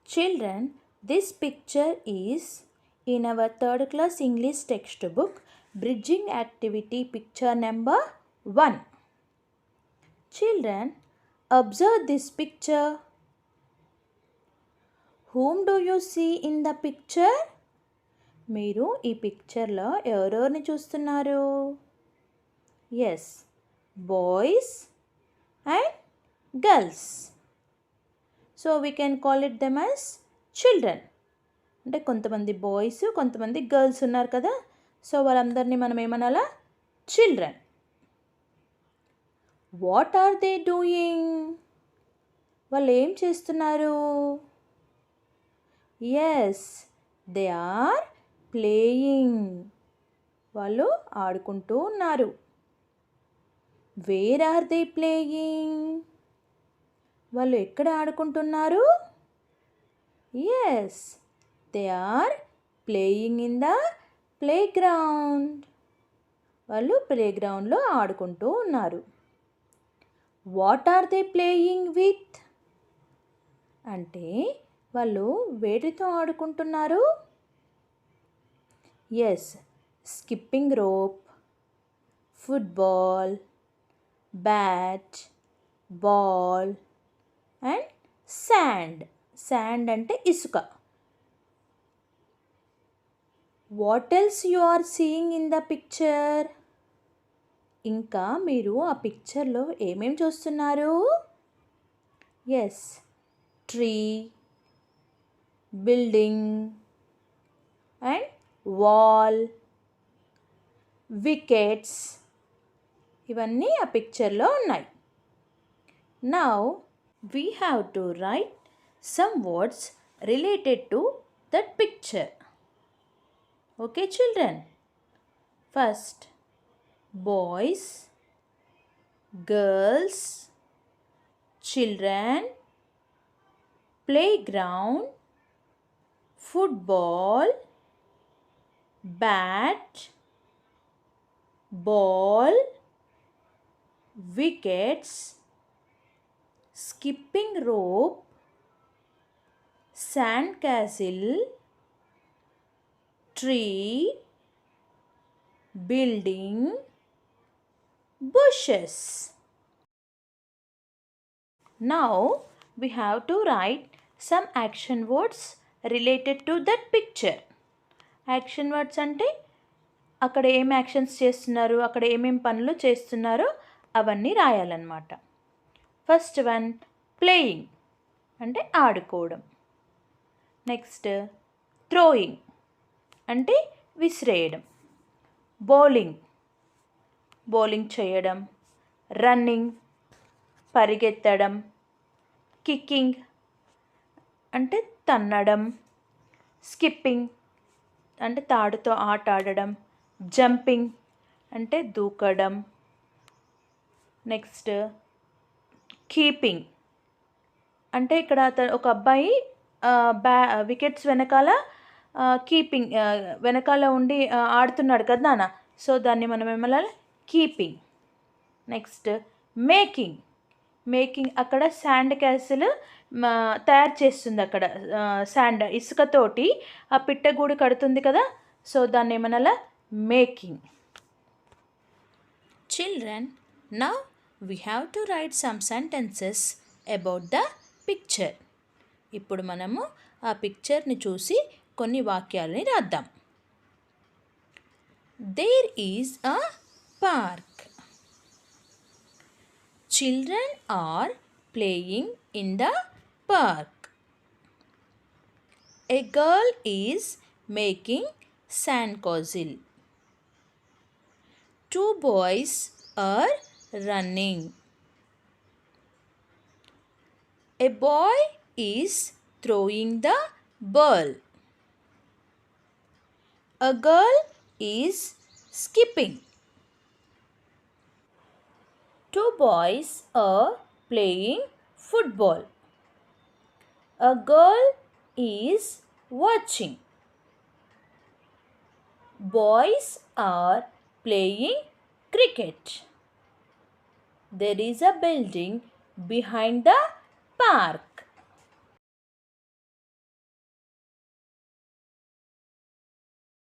Children, this picture is in our third class English textbook, Bridging Activity picture number 1. Children, observe this picture. Whom do you see in the picture? మీరు ఈ పిక్చర్లో ఎవరెవరిని చూస్తున్నారు? Yes, boys and girls. So we can call it them as children. అంటే కొంతమంది boys, కొంతమంది girls ఉన్నారు కదా, సో వాళ్ళందరినీ మనం ఏమనాలా? Children. What are they doing? వాళ్ళు ఏం చేస్తున్నారు? Yes, they are playing. వాళ్ళు ఆడుకుంటూ ఉన్నారు. Where are they playing? వాళ్ళు ఎక్కడ ఆడుకుంటున్నారు? Yes, they are playing in the play ground. వాళ్ళు ప్లే గ్రౌండ్లో ఆడుకుంటూ ఉన్నారు. What are they playing with? అంటే వాళ్ళు వేటితో ఆడుకుంటున్నారు? Yes, skipping rope, football, bat, ball and sand. Sand అంటే ఇసుక. What else you are seeing in the picture? ఇంకా మీరు ఆ పిక్చర్లో ఏమేమి చూస్తున్నారు? Yes, tree, building and wall, wickets, ఇవన్నీ ఆ పిక్చర్లో ఉన్నాయి. Now we have to write some words related to that picture. Okay, children? First, boys, girls, children, playground, football, bat, ball, wickets, skipping rope, sand castle, tree, building, bushes. Now we have to write some action words related to that picture. Action words అంటే అక్కడ ఏం actions చేస్తున్నారు, అక్కడ ఏమేం పనులు చేస్తున్నారో అవన్నీ రాయాలన్నమాట. First one, playing అంటే ఆడుకోవడం. నెక్స్ట్, థ్రోయింగ్ అంటే విసిరేయడం. బౌలింగ్, బౌలింగ్ చేయడం. రన్నింగ్, పరిగెత్తడం. కిక్కింగ్ అంటే తన్నడం. స్కిప్పింగ్ అంటే తాడుతో ఆట ఆడడం. జంపింగ్ అంటే దూకడం. నెక్స్ట్, కీపింగ్ అంటే ఇక్కడ ఒక అబ్బాయి వికెట్స్ వెనకాల కీపింగ్ వెనకాల ఉండి ఆడుతున్నాడు కదా నాన్న, సో దాన్ని మనం ఏమనాలి? కీపింగ్. Next, making. మేకింగ్ అక్కడ శాండ్ క్యాసిల్ తయారు చేస్తుంది. అక్కడ శాండ్ ఇసుకతోటి ఆ పిట్టగూడు కడుతుంది కదా, సో దాన్ని ఏమనాలా? Making. Children, now we have to write some sentences about the picture. ఇప్పుడు మనము ఆ పిక్చర్ని చూసి కొన్ని వాక్యాలని రాద్దాం. There is a park. Children are playing in the park. A girl is making sandcastle. Two boys are running. A boy is throwing the ball. A girl is skipping. Two boys are playing football. A girl is watching. Boys are playing cricket. There is a building behind the park.